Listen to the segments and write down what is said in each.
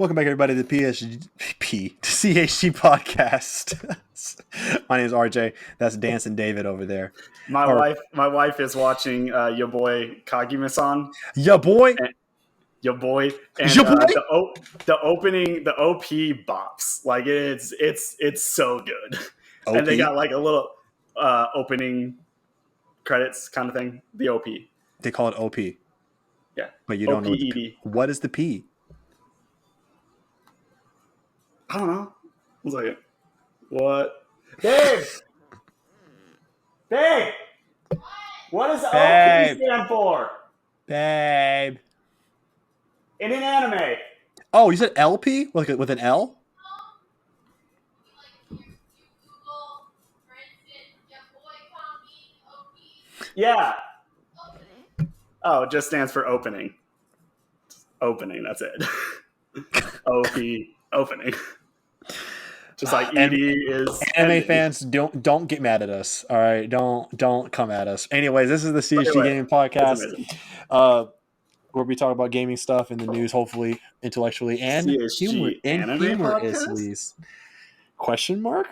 Welcome back, everybody, to the CHG podcast. My name is RJ. That's Dancing David over there. My wife is watching your boy Kagime-san. Ya boy, Your boy, and Ya boy? The OP bops, like it's so good. OP? And they got like a little opening credits kind of thing. The OP, They call it OP, yeah, but you don't know OPED. what is the P. I don't know. One second. What? Babe! What does OP stand for? Babe. In an anime. Oh, you said LP with an L? Yeah. Oh, it just stands for opening. Opening, that's it. OP, opening. Just like ED is anime ending. fans, don't get mad at us. All right, don't come at us. Anyways, this is the CHG Gaming Podcast. Where we talk about gaming stuff in the news, hopefully intellectually and humorously. Question mark?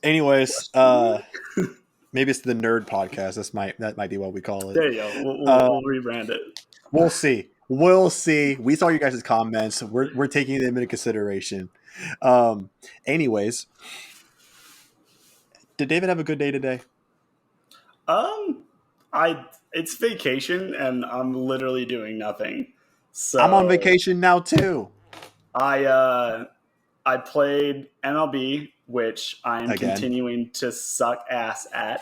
Anyways, maybe it's the nerd podcast. That might be what we call it. There you go. We'll rebrand it. We'll see. We saw you guys' comments. We're taking them into consideration. Anyways, did David have a good day today? It's vacation and I'm literally doing nothing. So I'm on vacation now too. I played MLB, which I'm continuing to suck ass at.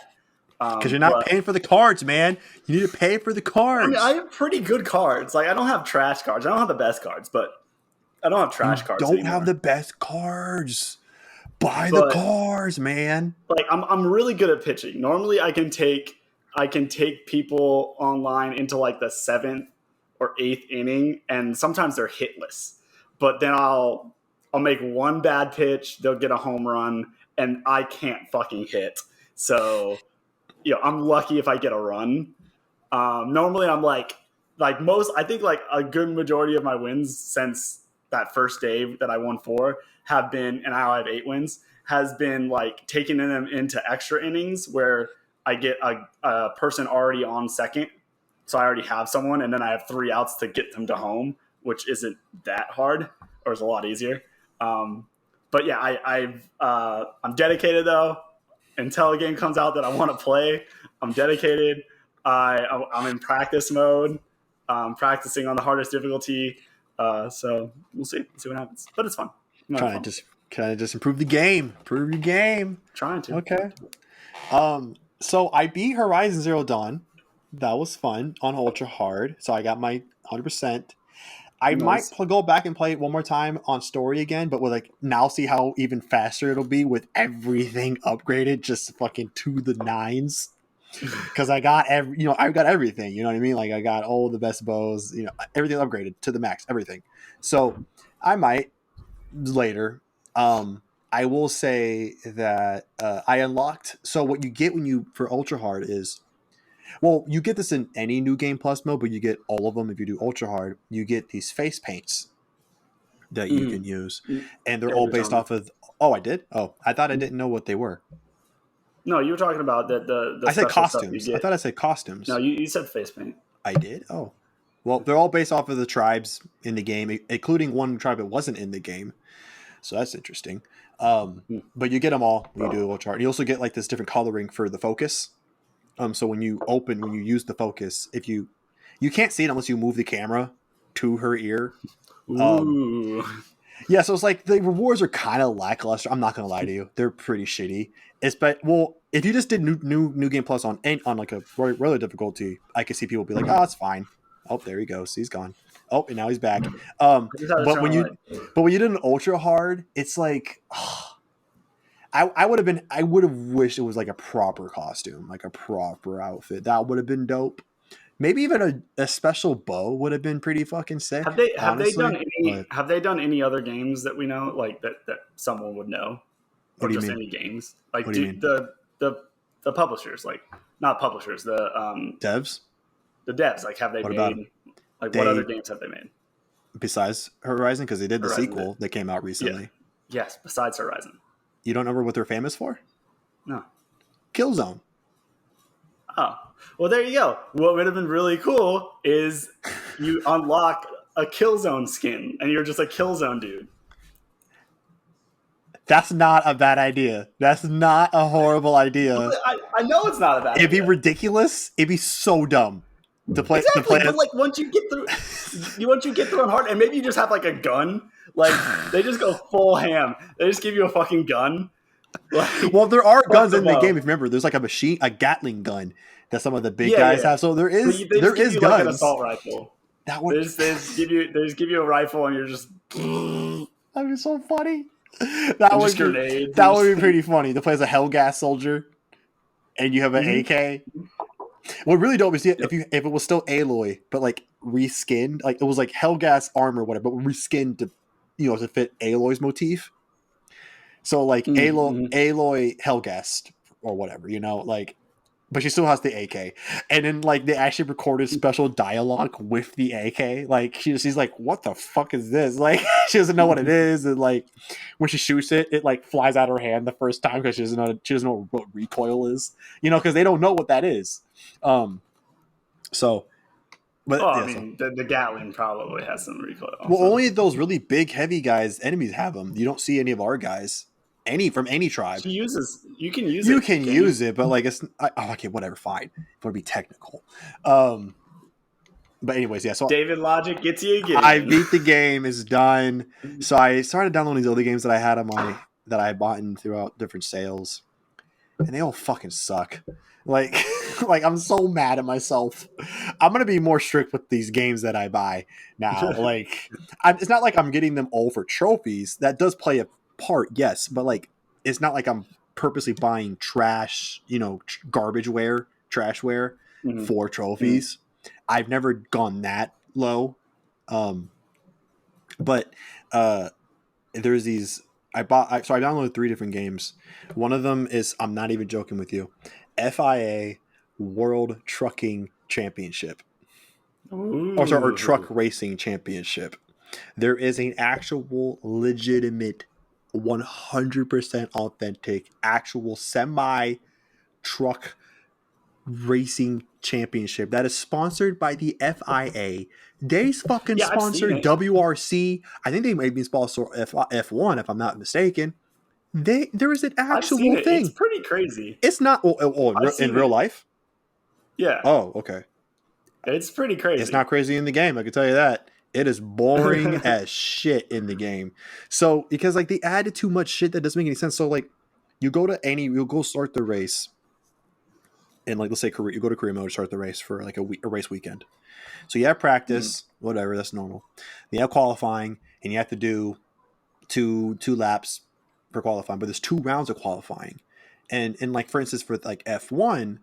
Because you're not paying for the cards, man. You need to pay for the cards. I mean, I have pretty good cards. Like, I don't have trash cards. I don't have the best cards, but I don't have trash cards anymore. Have the best cards. Buy the cards, man. Like, I'm really good at pitching. Normally, I can take people online into like the 7th or 8th inning, and sometimes they're hitless. But then I'll make one bad pitch, they'll get a home run, and I can't fucking hit. So, I'm lucky if I get a run. Normally, I'm like I think like a good majority of my wins since that first day that I won 4 have been, and now I have 8 wins, has been like taking them into extra innings where I get a person already on second. So I already have someone, and then I have 3 outs to get them to home, which isn't that hard, or is a lot easier. But yeah, I'm dedicated though. Until a game comes out that I want to play, I'm dedicated. I'm in practice mode, practicing on the hardest difficulty. So we'll see what happens. But it's fun. Trying to just improve the game. Improve your game. Trying to. Okay. So I beat Horizon Zero Dawn. That was fun on Ultra Hard. So I got my 100%. I might go back and play it one more time on story again, but with now see how even faster it'll be with everything upgraded, just fucking to the 9s. Because I got I've got everything. You know what I mean? Like I got all the best bows. Everything upgraded to the max. Everything. So I might later. I will say that I unlocked. So what you get for Ultra Hard is. Well, you get this in any New Game Plus mode, but you get all of them if you do Ultra Hard. You get these face paints that you can use, and they're all based off of. Oh, I did. Oh, I thought I didn't know what they were. No, you were talking about the I said costumes. I thought I said costumes. No, you said face paint. I did. Oh, well, they're all based off of the tribes in the game, including one tribe that wasn't in the game. So that's interesting. But you get them all when you do Ultra Hard. You also get this different coloring for the focus. So when you use the focus, if you can't see it unless you move the camera to her ear. Ooh. Yeah, so it's like the rewards are kind of lackluster. I'm not gonna lie to you; they're pretty shitty. If you just did new Game Plus on like a regular difficulty, I could see people be like, "Oh, it's fine." Oh, there he goes. He's gone. Oh, and now he's back. But when you did an Ultra Hard, it's like. I would have wished it was like a proper costume, like a proper outfit. That would have been dope. Maybe even a special bow would have been pretty fucking sick. Have they done any other games that we know, like that someone would know? Or what do you just mean? Any games? Like the publishers, like not publishers, the devs? The devs, like have they made what other games have they made? Besides Horizon, because they did the Horizon sequel that came out recently. Yes, besides Horizon. You don't know what they're famous for? No. Killzone. Oh, well, there you go. What would have been really cool is you unlock a Killzone skin, and you're just a Killzone dude. That's not a bad idea. That's not a horrible idea. I know it's not a bad It'd be idea. ridiculous. It'd be so dumb to play. Exactly, To play but like once you get through on hard, and maybe you just have like a gun. Like they just go full ham. They just give you a fucking gun. Like, well, there are guns in the bow. game. If you remember, there's like a Gatling gun that some of the big Yeah, guys yeah. have. So there They is just give you guns. like an assault rifle. That would They just give you a rifle, and you're just that'd be so funny. That and would just be grenades. that would be pretty funny to play as a Hellgas soldier, and you have an Mhm. AK. What really dope is Yep. if it was still Aloy, but like reskinned, like it was like Hellgas armor, whatever, but reskinned to to fit Aloy's motif. So like Mhm. Aloy Hellgast or whatever, like, but she still has the AK. And then like they actually recorded special dialogue with the AK. Like she's like, what the fuck is this? Like she doesn't know what it is, and like when she shoots it, it like flies out of her hand the first time because she doesn't know what recoil is. Because they don't know what that is. So, but Oh, yeah, I mean, the Gatling probably has some recoil. well, only those really big, heavy guys, enemies have them. You don't see any of our guys, from any tribe. You can use You it. can use it, but like it's okay, whatever, fine. If I want to be technical. But anyways, yeah. So David Logic gets you again. I beat the game. It's done. So I started downloading these other games that I had that I bought in throughout different sales, and they all fucking suck. Like, like I'm so mad at myself. I'm gonna be more strict with these games that I buy now. Like, it's not like I'm getting them all for trophies. That does play a part, yes, but like, it's not like I'm purposely buying trash, garbageware, trashware Mhm. for trophies. I've never gone that low. But there's these. I downloaded 3 different games. One of them is, I'm not even joking with you, FIA World Trucking Championship, or Truck Racing Championship. There is an actual legitimate 100% authentic actual semi truck racing championship that is sponsored by the FIA. They fucking I've seen sponsor it. WRC. I think they may be sponsor F1 if I'm not mistaken. There is an I've seen actual it. thing. It's pretty crazy. It's not in real life. Yeah. Oh, okay. It's pretty crazy. It's not crazy in the game. I can tell you that. It is boring as shit in the game. So because like they added too much shit that doesn't make any sense. So like you'll go start the race. And like let's say you go to career mode to start the race for like a race weekend. So you have practice, whatever, that's normal. You have qualifying, and you have to do two laps for qualifying, but there's 2 rounds of qualifying. And like for instance for like F1,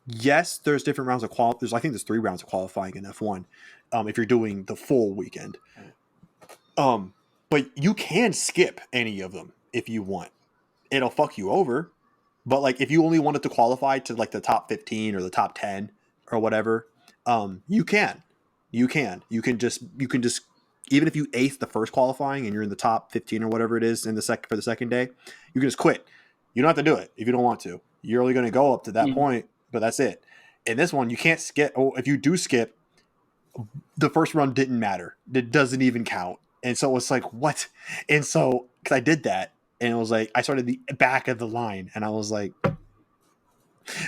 yes, there's different rounds of I think there's 3 rounds of qualifying in F1 if you're doing the full weekend. But you can skip any of them if you want. It'll fuck you over. But like if you only wanted to qualify to like the top 15 or the top 10 or whatever, you can. You can just even if you ace the first qualifying and you're in the top 15 or whatever it is in for the second day, you can just quit. You don't have to do it if you don't want to. You're only going to go up to that point, but that's it. In this one, you can't skip. Or if you do skip, the first run didn't matter. It doesn't even count. And so it's like, what? And so, because I did that, and it was like, I started the back of the line, and I was like,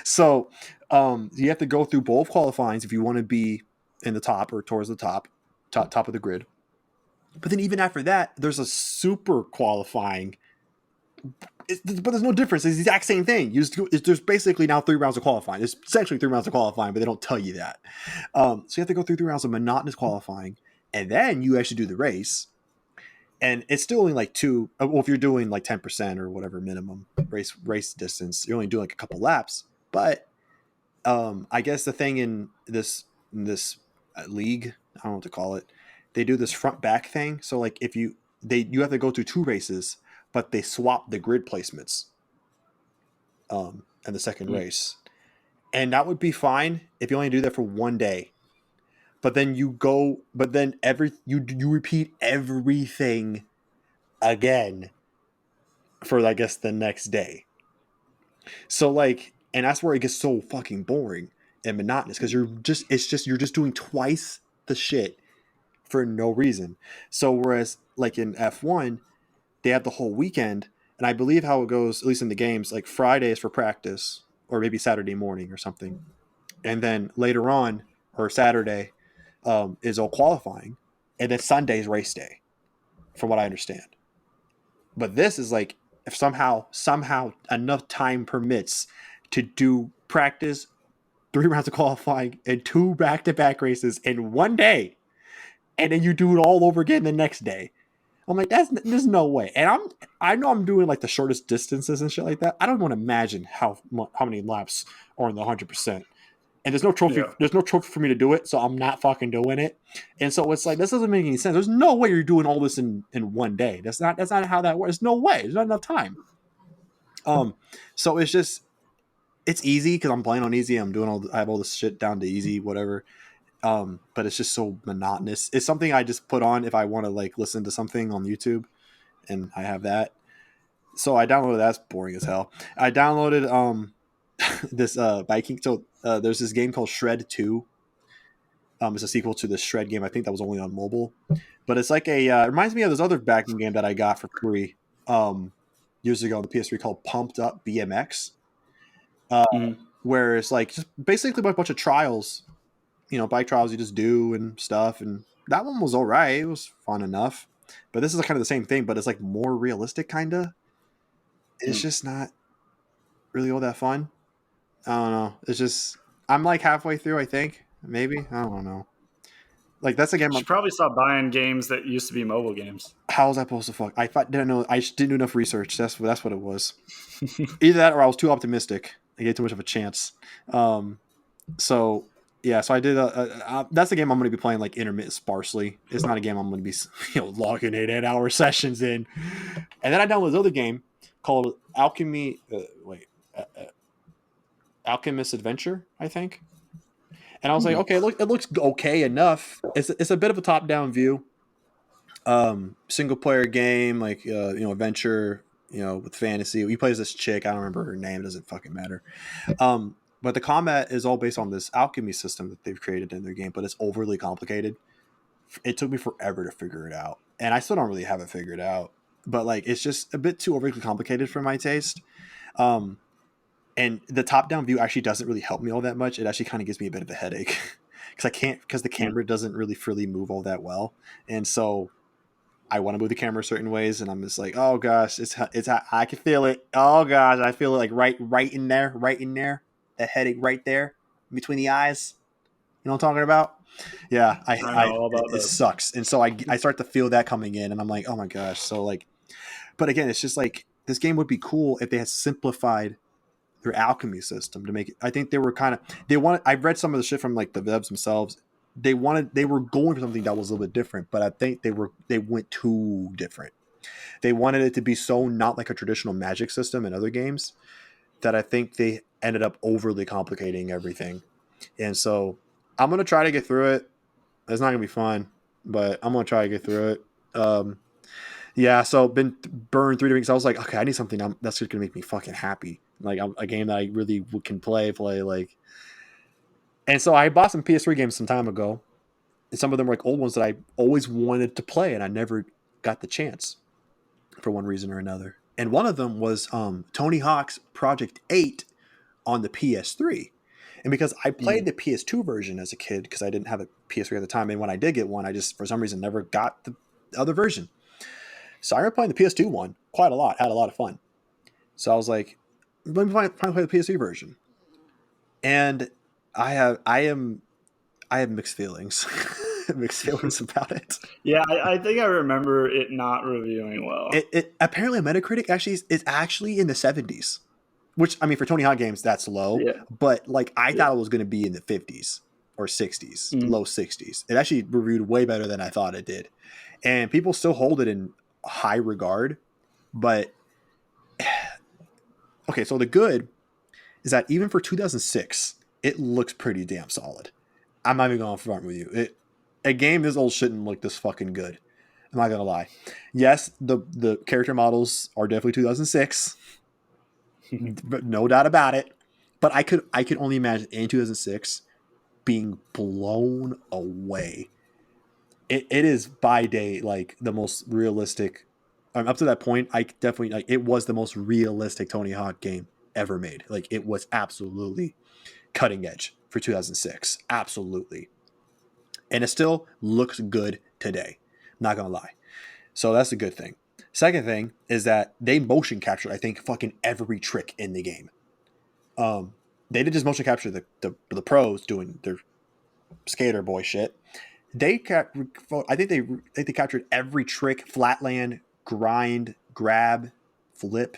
so you have to go through both qualifyings if you want to be in the top or towards the top of the grid. But then even after that, there's a super qualifying. But there's no difference. It's the exact same thing. There's basically now 3 rounds of qualifying. It's essentially 3 rounds of qualifying, but they don't tell you that. So you have to go through 3 rounds of monotonous qualifying, and then you actually do the race. And it's still only like 2. Well, if you're doing like 10% or whatever minimum race distance, you're only doing like a couple laps. But I guess the thing in this league, I don't know what to call it. They do this front back thing. So like if you have to go through 2 races, but they swap the grid placements in the second race. And that would be fine if you only do that for 1 day. but then you repeat everything again for, I guess, the next day. So like, and that's where it gets so fucking boring and monotonous, because you're just doing twice the shit for no reason. So whereas like in F1, they have the whole weekend, and I believe how it goes, at least in the games, like Friday is for practice, or maybe Saturday morning or something, and then later on, or Saturday, is all qualifying, and then Sunday is race day, from what I understand. But this is like, if somehow enough time permits to do practice, 3 rounds of qualifying, and 2 back-to-back races in one day, and then you do it all over again the next day. I'm like, there's no way. And I know I'm doing like the shortest distances and shit like that. I don't want to imagine how many laps are in the 100%. And there's no trophy. Yeah. There's no trophy for me to do it, so I'm not fucking doing it. And so it's like, this doesn't make any sense. There's no way you're doing all this in one day. That's not how that works. There's no way. There's not enough time. So it's easy because I'm playing on easy. I have all this shit down to easy, whatever. But it's just so monotonous. It's something I just put on if I want to like listen to something on YouTube, and I have that. So I downloaded that's boring as hell. I downloaded this Viking. So there's this game called Shred 2. It's a sequel to the Shred game. I think that was only on mobile, but it's like it reminds me of this other backing game that I got for free years ago on the PS3 called Pumped Up BMX, where it's like just basically a bunch of trials, bike trials you just do and stuff. And that one was all right. It was fun enough. But this is kind of the same thing, but it's like more realistic, kind of. It's just not really all that fun. I don't know. It's just, I'm like halfway through, I think. Maybe. I don't know. Like, that's a game. You should probably stop buying games that used to be mobile games. How was I supposed to fuck? Didn't know. I just didn't do enough research. That's what it was. Either that or I was too optimistic. I gave too much of a chance. So yeah, so I did. That's a game I'm going to be playing like intermittent, sparsely. It's not a game I'm going to be logging 8-hour sessions in. And then I downloaded this other game called Alchemy. Alchemist Adventure, I think. And I was like, okay, it looks okay enough. It's a bit of a top-down view, single player game, like adventure, with fantasy. You play as this chick. I don't remember her name. It doesn't fucking matter. But the combat is all based on this alchemy system that they've created in their game, but it's overly complicated. It took me forever to figure it out, and I still don't really have it figured out. But like, it's just a bit too overly complicated for my taste. And the top-down view actually doesn't really help me all that much. It actually kind of gives me a bit of a headache because the camera doesn't really freely move all that well, and so I want to move the camera certain ways, and I'm just like, oh gosh, it's I can feel it. Oh gosh, I feel it like right in there, that headache right there between the eyes. You know what I'm talking about? Yeah, I know all about it this. sucks, and so I start to feel that coming in, and I'm like, oh my gosh. So like, but again, it's just like, this game would be cool if they had simplified their alchemy system to make it. I think I've read some of the shit from like the devs themselves. They were going for something that was a little bit different, but I think they went too different. They wanted it to be so not like a traditional magic system in other games that I think they ended up overly complicating everything. And so I'm gonna try to get through it. It's not gonna be fun, but I'm gonna try to get through it. Yeah, so been burned 3 weeks. I was like, okay, I need something that's just gonna make me fucking happy. Like a game that I really can play like. And so I bought some PS3 games some time ago, and some of them were like old ones that I always wanted to play, and I never got the chance for one reason or another. And one of them was Tony Hawk's Project 8 on the PS3. And because I played the PS2 version as a kid, because I didn't have a PS3 at the time, and when I did get one, I just for some reason never got the other version. So I remember playing the PS2 one quite a lot, had a lot of fun. So I was like, let me finally play the PS3 version. And I have mixed feelings. Mixed feelings about it. Yeah, I think I remember it not reviewing well. It apparently Metacritic is actually in the 70s, which, I mean, for Tony Hawk games that's low. Yeah. But like, I thought it was going to be in the 50s or 60s, low 60s. It actually reviewed way better than I thought it did, and people still hold it in high regard. But okay, so the good is that even for 2006, it looks pretty damn solid. I'm not even going to front with you. A game this old shouldn't look this fucking good. I'm not gonna lie. Yes, the character models are definitely 2006, but no doubt about it. But I could only imagine in 2006 being blown away. It is by day like the most realistic. Up to that point, I definitely like it was the most realistic Tony Hawk game ever made. Like it was absolutely cutting edge for 2006, absolutely, and it still looks good today. Not gonna lie. So that's a good thing. Second thing is that they motion captured, I think, fucking every trick in the game. They did just motion capture the pros doing their skater boy shit. I think they captured every trick, flatland, grind, grab, flip,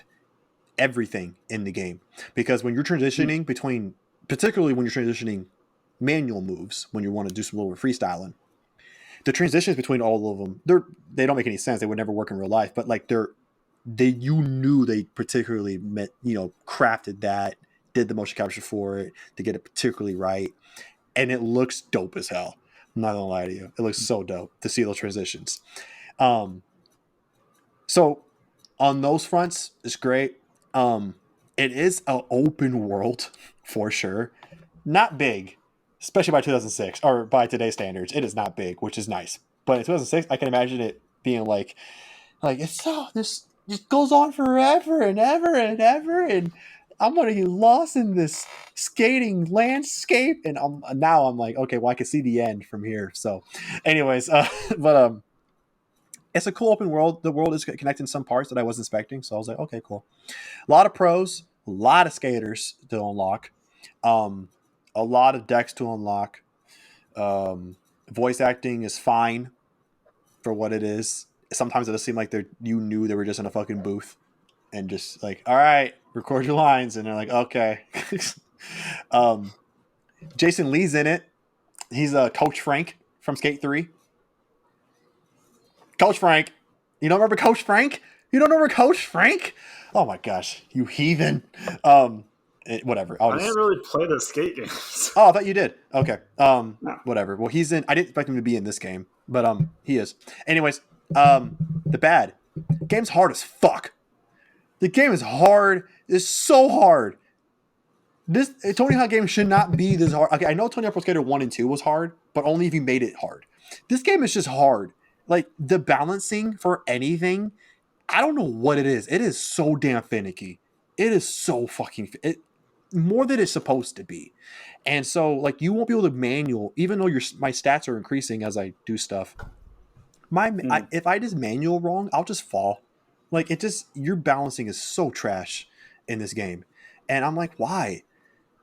everything in the game. Because when you're transitioning between, particularly when you're transitioning manual moves, when you want to do some little freestyling, the transitions between all of them, they don't make any sense. They would never work in real life, but like you knew they particularly met, crafted that, did the motion capture for it to get it particularly right, and it looks dope as hell. I'm not gonna lie to you, it looks so dope to see those transitions. Um, so on those fronts, it's great. It is an open world for sure, not big, especially by 2006 or by today's standards. It is not big, which is nice. But in 2006, I can imagine it being like it's so this just goes on forever and ever and ever, and I'm gonna get lost in this skating landscape. And now I'm like, okay, well I can see the end from here. So, anyways, but it's a cool open world. The world is connecting some parts that I wasn't expecting, so I was like, okay, cool. A lot of pros, a lot of skaters to unlock, um, a lot of decks to unlock. Voice acting is fine for what it is. Sometimes it does seem like you knew they were just in a fucking booth and just like, all right, record your lines, and they're like, okay. um, Jason Lee's in it. He's Coach Frank from Skate 3. Coach Frank. You don't remember Coach Frank? You don't remember Coach Frank? Oh my gosh, you heathen. Whatever. I didn't really play the skate games. Oh, I thought you did. Okay. No. Whatever. Well, he's in. I didn't expect him to be in this game, but he is. Anyways, the bad game's hard as fuck. The game is hard. It's so hard. This Tony Hawk game should not be this hard. Okay, I know Tony Hawk Pro Skater 1 and 2 was hard, but only if you made it hard. This game is just hard. Like the balancing for anything, I don't know what it is. It is so damn finicky. It is so fucking more than it's supposed to be. And so like you won't be able to manual, even though my stats are increasing as I do stuff. If I just manual wrong, I'll just fall. Like your balancing is so trash in this game, and I'm like, why?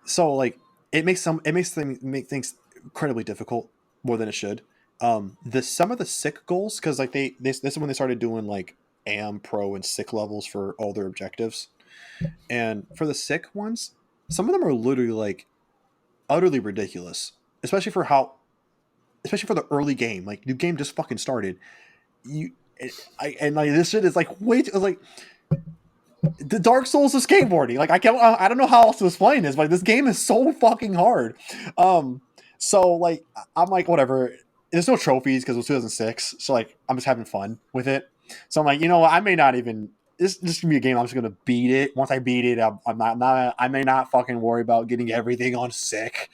So like make things incredibly difficult more than it should. Some of the sick goals, because like this is when they started doing like AM pro and sick levels for all their objectives, and for the sick ones, some of them are literally like utterly ridiculous, especially for the early game. Like the game just fucking started. And like this shit is like like the Dark Souls of skateboarding. Like I don't know how else to explain this, but this game is so fucking hard. So like I'm like whatever. There's no trophies because it was 2006, so like I'm just having fun with it. So I'm like, you know what? I may not even. This can be a game I'm just gonna beat it. Once I beat it, I'm not. I may not fucking worry about getting everything on sick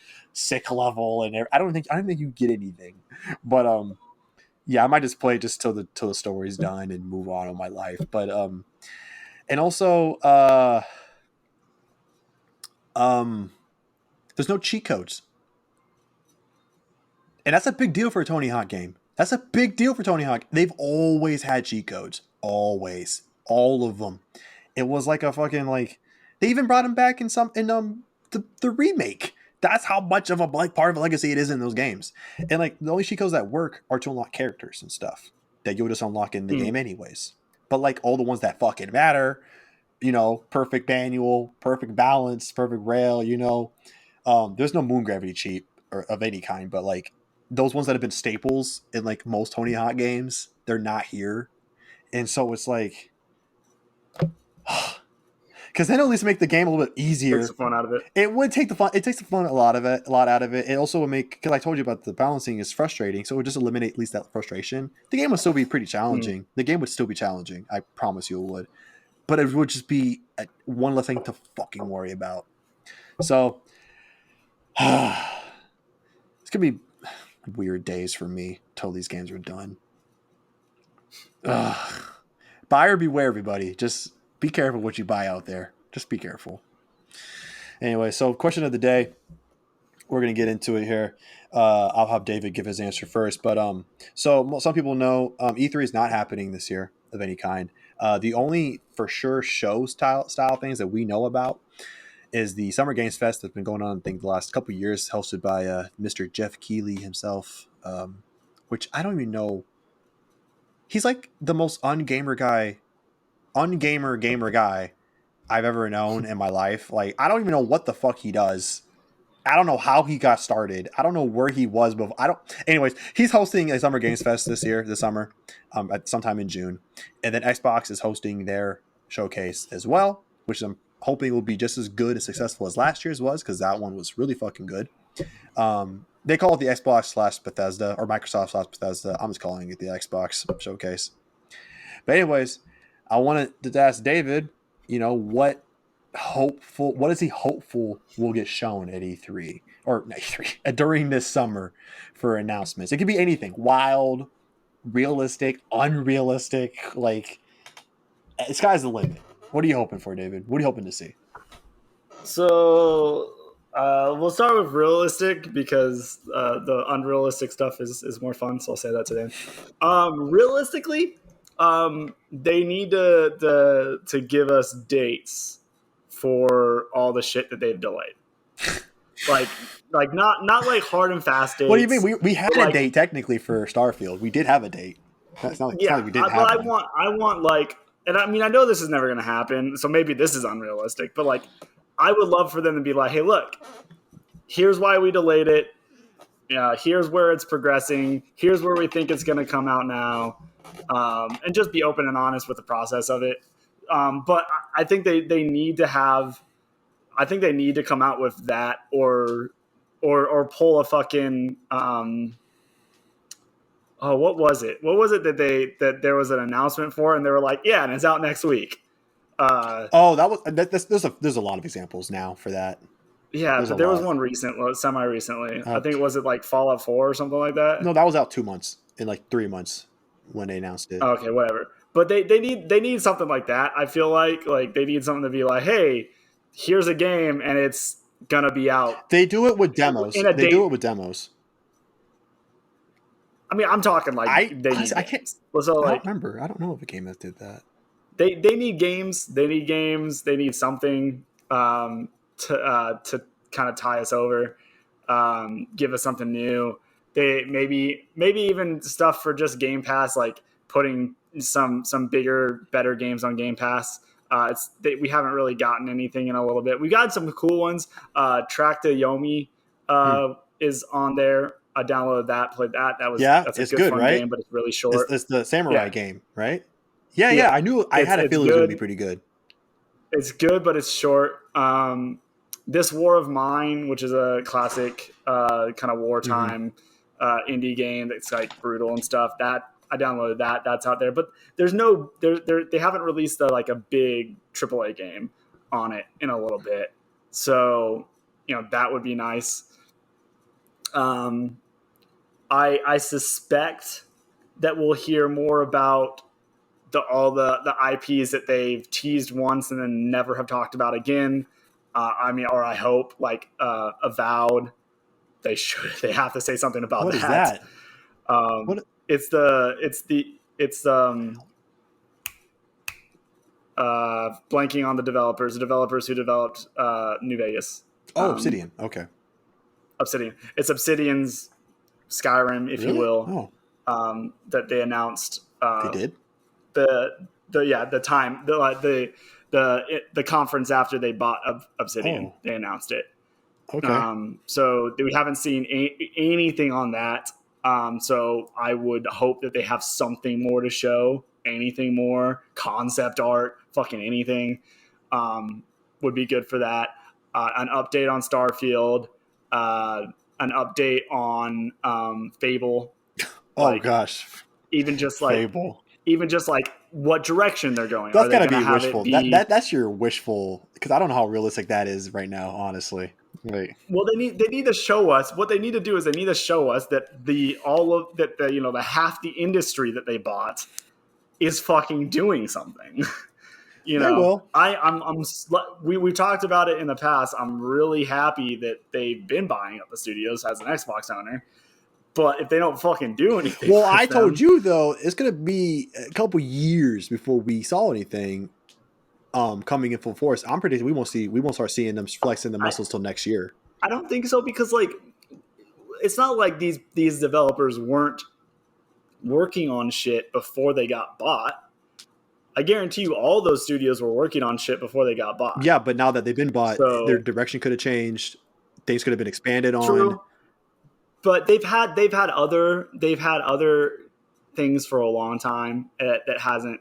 level, and I don't think you get anything. But yeah, I might just play just till the story's done and move on with my life. But and also there's no cheat codes, and that's a big deal for a Tony Hawk game. That's a big deal for Tony Hawk. They've always had cheat codes, always, all of them. It was like a fucking like they even brought him back in the remake. That's how much of a like part of a legacy it is in those games. And like the only cheat codes that work are to unlock characters and stuff that you'll just unlock in the game anyways. But like all the ones that fucking matter, perfect manual, perfect balance, perfect rail, there's no moon gravity cheat or of any kind, but like those ones that have been staples in like most Tony Hawk games, they're not here. And so it's like because then at least make the game a little bit easier. Takes the fun out of it. It would take the fun. It takes the fun a lot out of it. It also would make, because I told you about the balancing is frustrating, so it would just eliminate at least that frustration. The game would still be pretty challenging. The game would still be challenging. I promise you it would. But it would just be one less thing to fucking worry about. So it's gonna be weird days for me till these games are done. Buyer beware, everybody. Just be careful what you buy out there. Just be careful. Anyway, so question of the day. We're gonna get into it here. I'll have David give his answer first. But so some people know E3 is not happening this year of any kind. The only for sure show style things that we know about is the Summer Games Fest that's been going on, I think, the last couple of years, hosted by Mr. Jeff Keighley himself, which I don't even know. He's like the most ungamer guy I've ever known in my life. Like, I don't even know what the fuck he does. I don't know how he got started. I don't know where he was before. Anyways, he's hosting a Summer Games Fest this summer, at sometime in June. And then Xbox is hosting their showcase as well, which I'm hoping will be just as good and successful as last year's was, because that one was really fucking good. They call it the Xbox / Bethesda, or Microsoft / Bethesda. I'm just calling it the Xbox showcase. But anyways, I wanted to ask David, what is he hopeful will get shown at E3 or E3 during this summer for announcements? It could be anything: wild, realistic, unrealistic. Like, sky's the limit. What are you hoping for, David? What are you hoping to see? So we'll start with realistic, because the unrealistic stuff is more fun. So I'll say that today. Realistically, they need to give us dates for all the shit that they've delayed. like not like hard and fast dates. What do you mean? We had a date technically for Starfield. We did have a date. It's not like we didn't have I want like, and I mean, I know this is never going to happen, so maybe this is unrealistic, but like, I would love for them to be like, hey, look, here's why we delayed it. Here's where it's progressing. Here's where we think it's going to come out now. And just be open and honest with the process of it. But I think they need to have, I think they need to come out with that or pull a fucking, what was it? What was it that there was an announcement for, and they were like, yeah, and it's out next week. There's a lot of examples now for that. Yeah, but there was one semi-recently. I think, was it like Fallout 4 or something like that? No, that was out 2 months, in like 3 months when they announced it. Okay, whatever. But they need something like that. I feel like they need something to be like, hey, here's a game and it's gonna be out. They do it with demos. Do it with demos. I mean, I'm talking like I don't remember. I don't know if a game that did that. They need games. They need games. They need something to kind of tie us over, give us something new. They maybe even stuff for just Game Pass, like putting some bigger, better games on Game Pass. We haven't really gotten anything in a little bit. We got some cool ones. Track to Yomi is on there. I downloaded that, played that. That's a good fun game, but it's really short. It's the samurai game, right? Yeah. I knew I had a feeling it was going to be pretty good. It's good, but it's short. This War of Mine, which is a classic kind of wartime indie game that's like brutal and stuff, that I downloaded that. That's out there, but they haven't released a big AAA game on it in a little bit. So that would be nice. I suspect that we'll hear more about all the IPs that they've teased once and then never have talked about again. I hope, like Avowed, they have to say something about what that. What is that? It's blanking on the developers who developed New Vegas. Obsidian. Okay. Obsidian. It's Obsidian's Skyrim, if you will. That they announced. They did? The conference after they bought Obsidian. They announced it. Okay. So we haven't seen anything on that. So I would hope that they have something more to show, anything more, concept art, fucking anything. would be good for that. An update on Starfield, an update on Fable. Oh gosh, even just Fable. like what direction they're going. That's Are they gotta going to be have wishful. it be? That's your wishful, because I don't know how realistic that is right now, honestly. Wait. Well, they need to show us. What they need to do is they need to show us that the half the industry that they bought is fucking doing something. They will. We talked about it in the past. I'm really happy that they've been buying up the studios as an Xbox owner. But if they don't fucking do anything, well, I told you though, it's gonna be a couple years before we saw anything coming in full force. I'm predicting we won't start seeing them flexing the muscles till next year. I don't think so, because like it's not like these developers weren't working on shit before they got bought. I guarantee you all those studios were working on shit before they got bought. Yeah, but now that they've been bought, So, their direction could have changed. Things could have been expanded true. on. But they've had other things for a long time that hasn't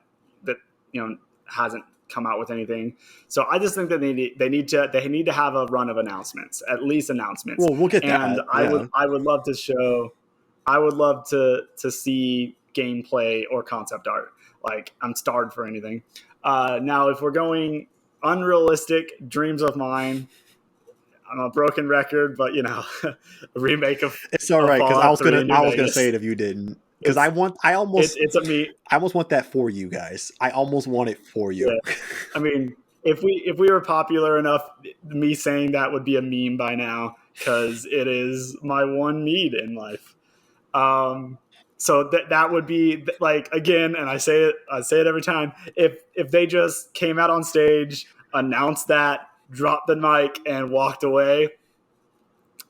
come out with anything. So I just think that they need to have a run of announcements, at least announcements. Well, we'll get that. And I would love to show. I would love to see gameplay or concept art. Like, I'm starved for anything. Now, if we're going unrealistic dreams of mine, I'm a broken record, but a remake of it's all right, because I was gonna say it if you didn't, because I almost want that for you guys. I almost want it for you. Yeah. I mean, if we were popular enough, me saying that would be a meme by now, because it is my one need in life. So that would be like, again, and I say it every time. If they just came out on stage, announced that, dropped the mic, and walked away,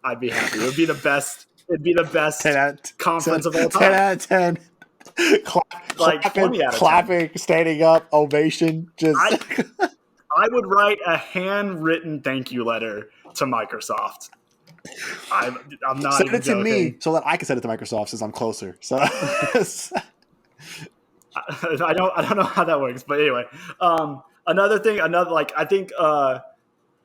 I'd be happy. It would be the best. It'd be the best conference of all time. 10 out of 10. Clapping, standing up, ovation. Just I would write a handwritten thank you letter to Microsoft. I'm not send even it to joking. me so that I can send it to Microsoft since I'm closer. So I don't know how that works, but anyway. Another thing, I think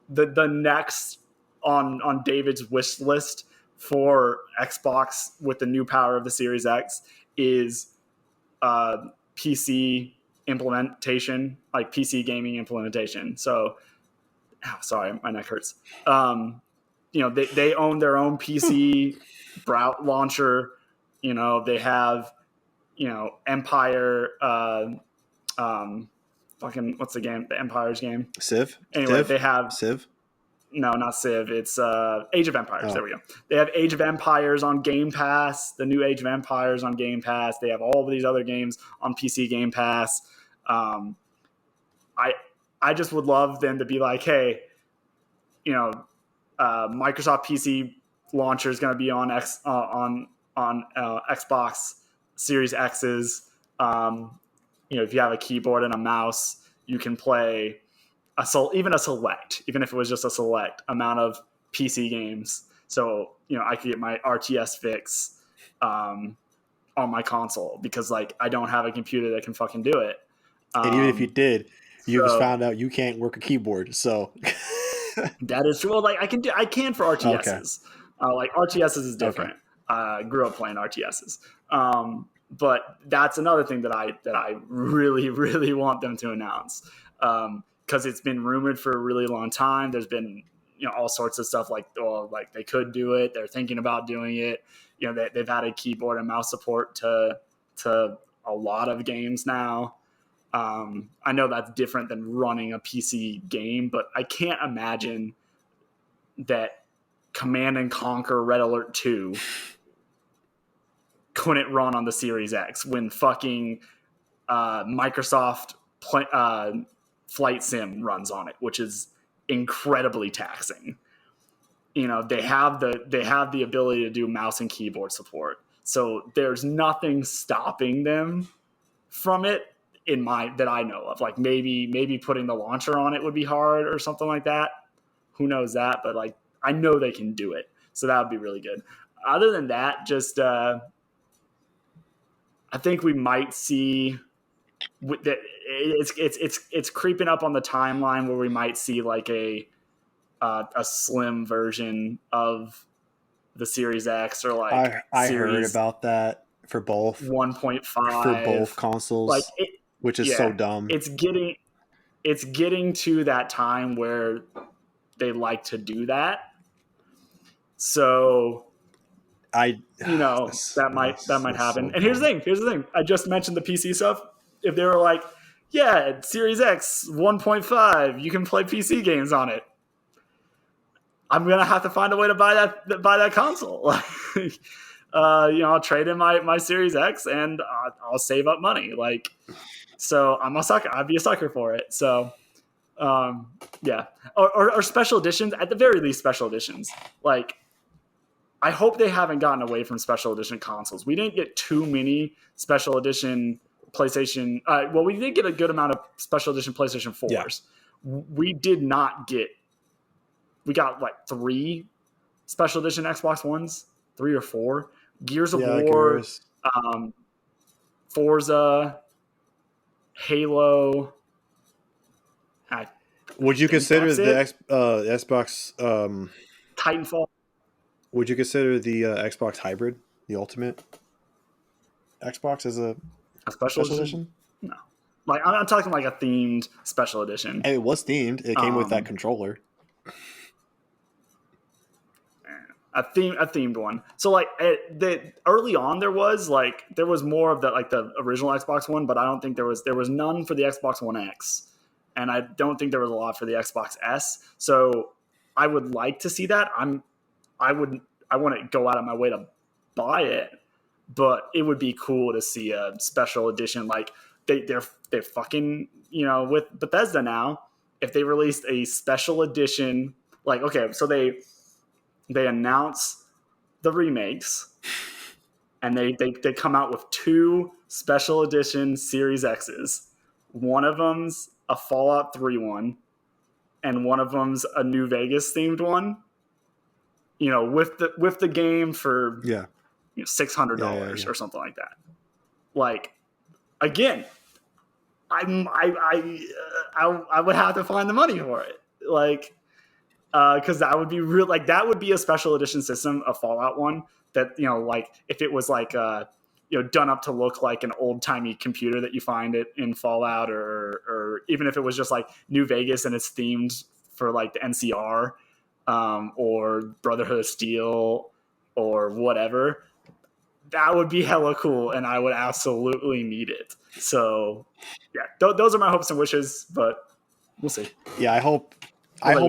the next on David's wish list for Xbox with the new power of the Series X is PC implementation, like PC gaming implementation. So, sorry, my neck hurts. They own their own PC browser launcher. They have, Empire. Fucking what's the game? The Empire's game. Civ. Anyway, they have Civ. No, not Civ. It's Age of Empires. Oh. There we go. They have Age of Empires on Game Pass. The new Age of Empires on Game Pass. They have all of these other games on PC Game Pass. I just would love them to be like, hey, Microsoft PC launcher is going to be on Xbox Series X's. If you have a keyboard and a mouse, you can play even if it was just a select amount of PC games. So, I could get my RTS fix on my console, because I don't have a computer that can fucking do it. And even if you did, you just found out you can't work a keyboard. So that is true. Well, I can for RTSs. Okay. RTSs is different. Okay. Grew up playing RTSs. But that's another thing that I really, really want them to announce. Because it's been rumored for a really long time. There's been all sorts of stuff like they could do it. They're thinking about doing it. They've added keyboard and mouse support to a lot of games now. I know that's different than running a PC game, but I can't imagine that Command and Conquer Red Alert 2 couldn't run on the Series X when fucking Microsoft Flight Sim runs on it, which is incredibly taxing. They have the ability to do mouse and keyboard support, so there's nothing stopping them from it that I know of. Maybe putting the launcher on it would be hard or something like that. Who knows that? But I know they can do it, so that would be really good. Other than that, just I think we might see it's creeping up on the timeline where we might see like a slim version of the Series X, or like I heard Series about that for both 1.5 consoles, like which is so dumb. It's getting to that time where they like to do that. So that might happen. And here's the thing. I just mentioned the PC stuff. If they were like, yeah, Series X 1.5, you can play PC games on it, I'm gonna have to find a way to buy that console. I'll trade in my Series X and I'll save up money. Like, so I'm a sucker. I'd be a sucker for it. So, yeah, or special editions, at the very least, special editions. Like, I hope they haven't gotten away from special edition consoles. We didn't get too many special edition PlayStation. Well, we did get a good amount of special edition PlayStation 4s. Yeah. We did not get. We got like 3 special edition Xbox Ones, 3 or 4. Gears of War, Forza, Halo. Would you consider the Xbox Titanfall? Would you consider the Xbox Hybrid, the Ultimate Xbox, as a special edition? No, like I'm talking like a themed special edition. And it was themed. It came with that controller. A themed one. So like early on there was more of the original Xbox One, but I don't think there was none for the Xbox One X, and I don't think there was a lot for the Xbox S. So I would like to see that. I want to go out of my way to buy it, but it would be cool to see a special edition. Like they're fucking, with Bethesda now. If they released a special edition, like, okay, so they announce the remakes and they come out with 2 special edition Series X's. One of them's a Fallout 3 one, and one of them's a New Vegas themed one. With the game for $600 or something like that. Like, again, I would have to find the money for it. Like, because that would be real. Like, that would be a special edition system, a Fallout one. That like if it was like done up to look like an old timey computer that you find it in Fallout, or even if it was just like New Vegas and it's themed for like the NCR. Or Brotherhood of Steel or whatever, that would be hella cool, and I would absolutely need it. So, yeah, those are my hopes and wishes, but we'll see. Yeah, I hope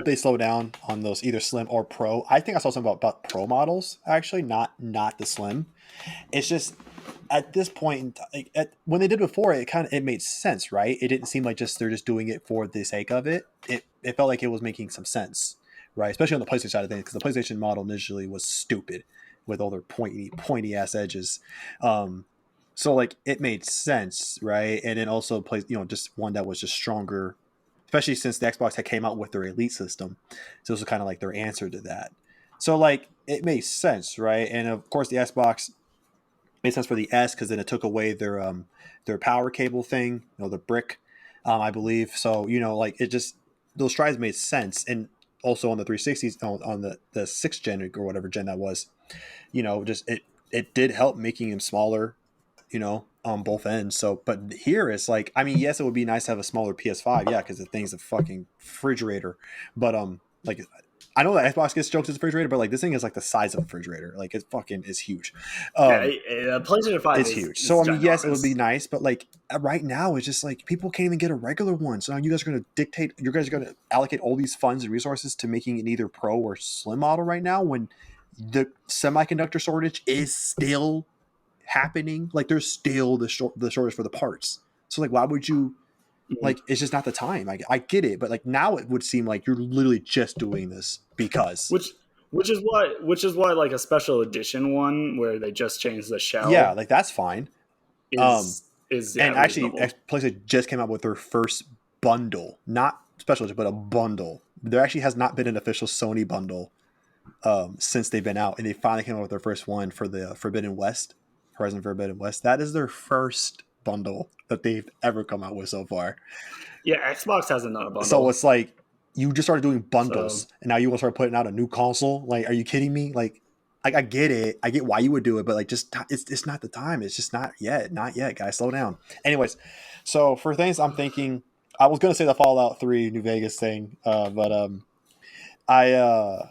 they slow down on those, either Slim or Pro. I think I saw something about Pro models, actually, not the Slim. It's just at this point, when they did before, it made sense, right? It didn't seem like they're just doing it for the sake of it. It felt like it was making some sense. Right, especially on the PlayStation side of things, because the PlayStation model initially was stupid with all their pointy ass edges. So like it made sense, right? And then also just one that was just stronger, especially since the Xbox had came out with their Elite system. So it was kind of like their answer to that. So like it made sense, right? And of course the Xbox made sense for the S, because then it took away their power cable thing, the brick, I believe. So like it just, those strides made sense. And also on the 360s, on the 6th gen or whatever gen that was, just it did help making him smaller, on both ends. So, but here it's like, I mean, yes, it would be nice to have a smaller PS5, yeah, because the thing's a fucking refrigerator. But like, I know that Xbox gets jokes as a refrigerator, but like this thing is like the size of a refrigerator. Like it fucking is huge. PlayStation 5 is huge. So I mean, yes, it would be nice, but like right now it's just like people can't even get a regular one. So now you guys are going to dictate. You guys are going to allocate all these funds and resources to making it either Pro or Slim model right now, when the semiconductor shortage is still happening. Like there's still the shortage for the parts. So like, why would you? Like, it's just not the time. I get it, but like now it would seem like you're literally just doing this because which is why like a special edition one where they just changed the shell. Yeah, like that's fine. Is and actually PlayStation just came out with their first bundle, not special edition, but a bundle. There actually has not been an official Sony bundle since they've been out, and they finally came out with their first one for the Horizon Forbidden West. That is their first bundle that they've ever come out with so far. Yeah, Xbox hasn't done a bundle. So it's like you just started doing bundles, and now you want to start putting out a new console. Like, are you kidding me? Like I get it. I get why you would do it, but like, just it's not the time. It's just not yet, guys. Slow down. Anyways, so for things I'm thinking, I was gonna say the Fallout 3 New Vegas thing, but I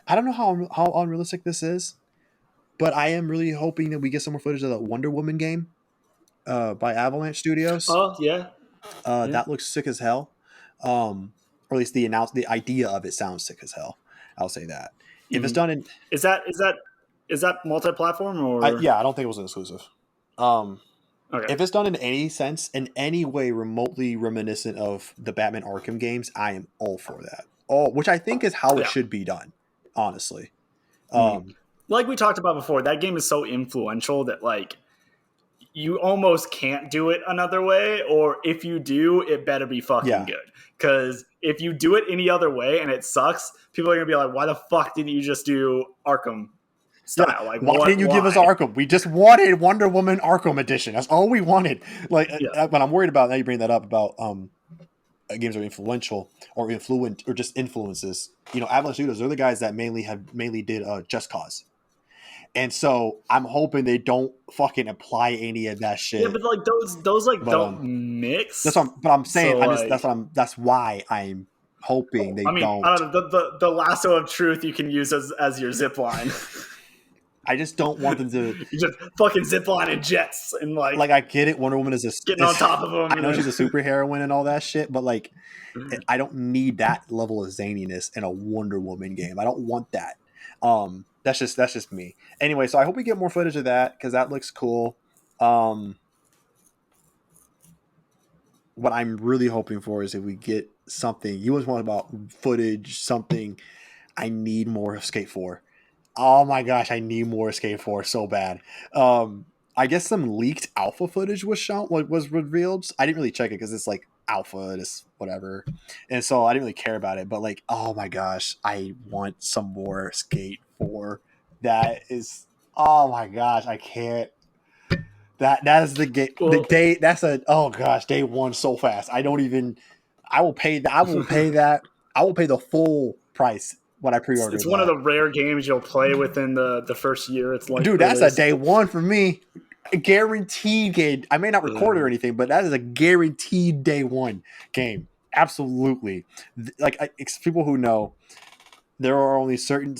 I don't know how unrealistic this is, but I am really hoping that we get some more footage of the Wonder Woman game by Avalanche Studios. Oh yeah. That looks sick as hell. Or at least the idea of it sounds sick as hell. I'll say that. If it's done in, is that multi-platform or yeah, I don't think it was an exclusive. okay. If it's done in any sense, in any way remotely reminiscent of the Batman Arkham games, I am all for that. Which I think is how it should be done, honestly. Like we talked about before, that game is so influential that like you almost can't do it another way, or if you do, it better be fucking good. Because if you do it any other way and it sucks, people are gonna be like, "Why the fuck didn't you just do Arkham style? Yeah. Like, why didn't you give us Arkham? We just wanted Wonder Woman Arkham Edition. That's all we wanted." Like, but I'm worried about now. You bring that up about games are influential or influent or just influences. You know, Avalanche Studios, they're the guys that mainly did Just Cause. And so I'm hoping they don't fucking apply any of that shit. Yeah, but like those like don't mix. That's what I'm saying. So that's why I'm hoping they don't. I don't know. The lasso of truth you can use as your zip line. I just don't want them to. You just fucking zip line in jets and like I get it. Wonder Woman is getting on top of them. I know she's a superheroine and all that shit, but like, I don't need that level of zaniness in a Wonder Woman game. I don't want that. That's just me. Anyway, so I hope we get more footage of that because that looks cool. What I'm really hoping for is if we get something. You always want about footage, something. I need more of Skate 4. Oh my gosh, I need more Skate 4 so bad. I guess some leaked alpha footage was revealed. I didn't really check it because it's like alpha, it's whatever, and so I didn't really care about it. But like, oh my gosh, I want some more Skate 4. That is, oh my gosh, I can't. That is the game. The day. That's oh gosh, day one so fast. I don't even. I will pay that. I will pay that. I will pay the full price when I pre-order. It's one of the rare games you'll play within the first year. It's like, dude, that's a day one for me. A guaranteed game. I may not record it or anything, but that is a guaranteed day one game. Absolutely. Like people who know, there are certain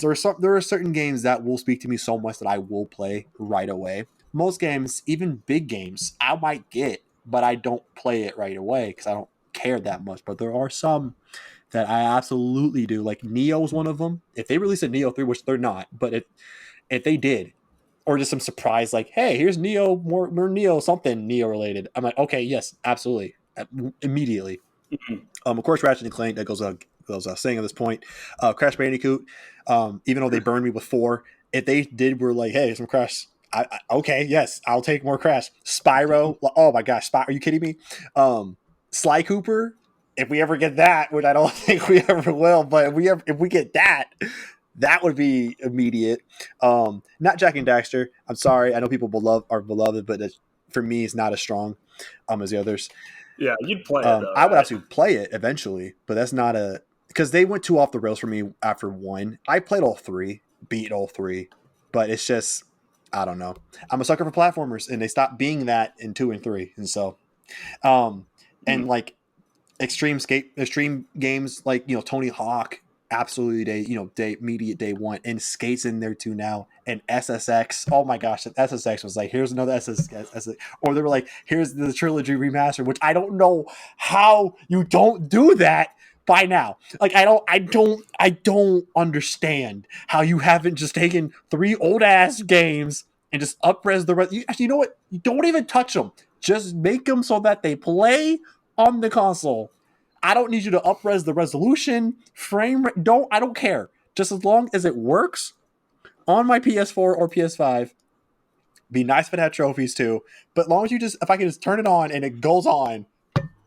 games that will speak to me so much that I will play right away. Most games, even big games, I might get, but I don't play it right away because I don't care that much. But there are some that I absolutely do. Like Neo is one of them. If they release a Neo 3, which they're not, but if they did, or just some surprise like, hey, here's Neo, more Neo, something Neo related, I'm like, okay, yes, absolutely, immediately. Of course, Ratchet and Clank, that goes saying at this point. Crash Bandicoot, even though they burned me with 4, if they did were like, hey, some Crash, okay, yes, I'll take more Crash. Spyro, oh my gosh, are you kidding me? Sly Cooper, if we ever get that, which I don't think we ever will, but if we get that would be immediate. Not Jack and Daxter. I'm sorry, I know people are beloved, but for me, it's not as strong as the others. Yeah, you'd play it. Though, I would actually play it eventually, but that's not because they went too off the rails for me after 1. I played all 3, beat all 3, but it's just, I don't know. I'm a sucker for platformers, and they stopped being that in 2 and 3, and so, and like extreme games like Tony Hawk. Absolutely, immediate day one, and Skate's in there too now, and SSX. Oh my gosh, SSX was like, here's another SSX, or they were like, here's the trilogy remaster, which I don't know how you don't do that by now. Like, I don't understand how you haven't just taken 3 old ass games and just up-res the rest. You know what? You don't even touch them. Just make them so that they play on the console. I don't need you to up-res the resolution, I don't care. Just as long as it works on my PS4 or PS5. Be nice if it had trophies too. But as long as if I can just turn it on and it goes on,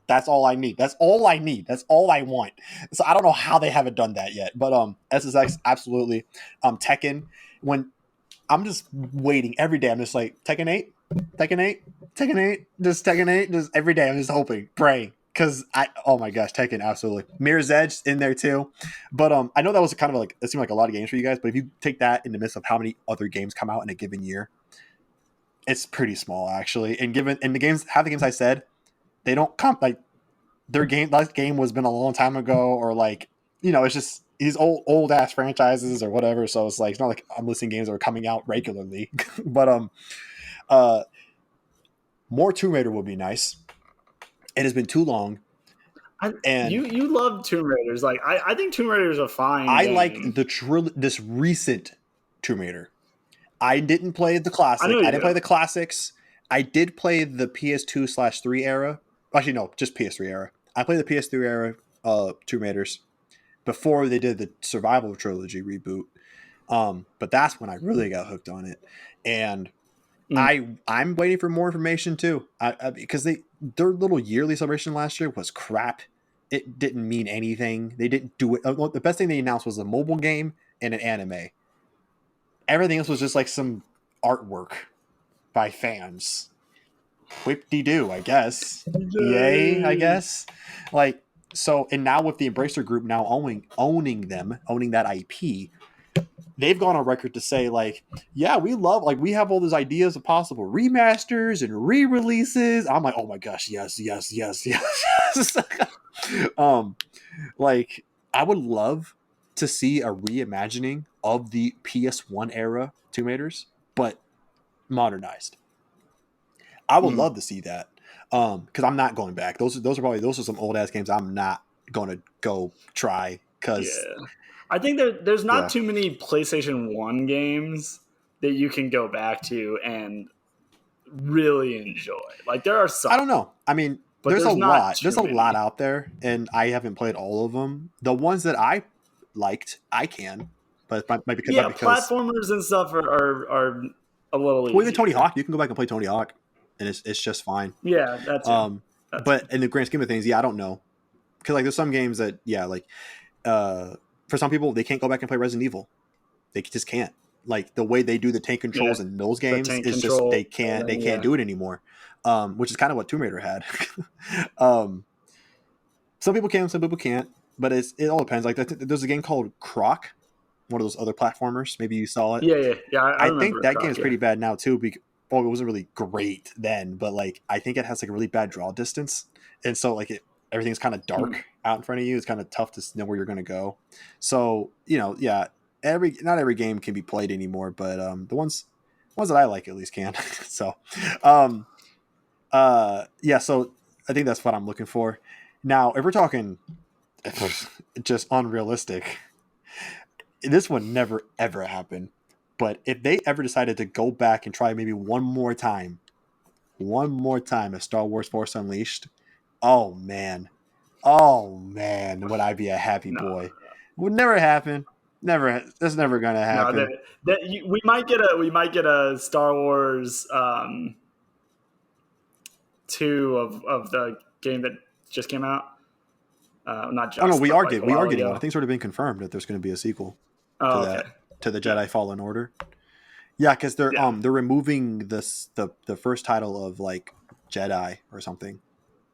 that's all I need. That's all I need. That's all I want. So I don't know how they haven't done that yet. But SSX, absolutely. Tekken, when I'm just waiting every day, I'm just like, Tekken 8? Tekken 8, just Tekken 8, just every day. I'm just hoping, praying, because oh my gosh, Tekken, absolutely. Mirror's Edge in there too, but I know that was kind of like, it seemed like a lot of games for you guys, but if you take that in the midst of how many other games come out in a given year, it's pretty small actually. And given in the games, half the games I said, they don't come like their game. That game was been a long time ago, or like it's just these old ass franchises or whatever. So it's not like I'm listing games that are coming out regularly, but uh more Tomb Raider would be nice. It has been too long, and You love Tomb Raiders. Like I think Tomb Raider is a fine I like game. this recent Tomb Raider. I didn't play the I classic. know I you didn't play do. the classics. I did play the PS2/3 era. Actually, no, just PS3 era. I played the PS3 era Tomb Raiders before they did the Survival Trilogy reboot. But that's when I really got hooked on it, and Mm. I'm waiting for more information too. Because their little yearly celebration last year was crap. It didn't mean anything. They didn't do it. The best thing they announced was a mobile game and an anime. Everything else was just like some artwork by fans. Whip-de-doo, I guess. Yay, I Yay. guess. Like so, and now with the Embracer Group now owning that IP, they've gone on record to say like, yeah, we have all those ideas of possible remasters and re-releases. I'm like, oh my gosh, yes, yes, yes, yes. um, like I would love to see a reimagining of the PS1 era Tomb Raiders, but modernized. I would Mm. love to see that. Because I'm not going back. Those are some old ass games I'm not going to go try. Because Yeah. I think there's not yeah, too many PlayStation 1 games that you can go back to and really enjoy. Like there are some, I don't know. I mean, but there's not There's too a lot many. out there, and I haven't played all of them. The ones that I liked, I can, but Yeah, because platformers and stuff are a little well, even Tony easier. Hawk, you can go back and play Tony Hawk, and it's just fine. Yeah, that too. Um, That too. but in the grand scheme of things, yeah, I don't know, because like there's some games that uh, for some people they can't go back and play Resident Evil. They just can't. Like the way they do the tank Yeah, controls in those the games tank is just control. they can't Yeah, do it anymore. Which is kind of what Tomb Raider had. um, some people can, some people can't, but it all depends. Like there's a game called Croc, one of those other platformers. Maybe you saw it. yeah. I I think remember that game is Croc. Yeah. pretty bad now too. Well, it wasn't really great then, but like I think it has like a really bad draw distance, and so like everything's kind of Hmm. dark out in front of you. It's kind of tough to know where you're going to go. So yeah, not every game can be played anymore, but the ones that I like at least can. So, um, yeah. So I think that's what I'm looking for. Now, if we're talking just unrealistic, this would never ever happen. But if they ever decided to go back and try maybe one more time at Star Wars Force Unleashed, oh man, would I be a happy No, boy? It would never happen. Never. That's never gonna no. happen. We might get a Star Wars 2 of the game that just came out. Not Oh no, just, but like a we are while getting one. I ago. think it's already been confirmed that there's going to be a sequel to Oh, okay. that to the Yeah, Jedi Fallen Order. Yeah, because yeah. they're removing the first title of like Jedi or something.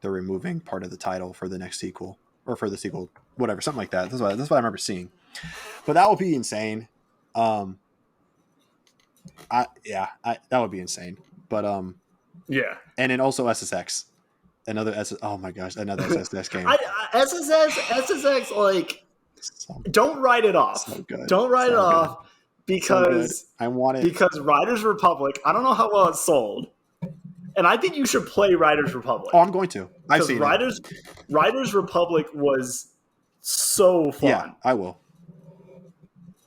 They're removing part of the title for the next sequel or for the sequel, whatever, something like that. That's what I remember seeing. But that would be insane. Um, that would be insane. But Yeah. and then also SSX, another S. Oh my gosh, another SSX game. SSX, like, So don't write it so off. good, Don't write it so good, off so good. because I want it. Riders Republic, I don't know how well it sold. And I think you should play Riders Oh, Republic I'm going to. I've because seen it. Riders Republic was so Yeah, fun. I will.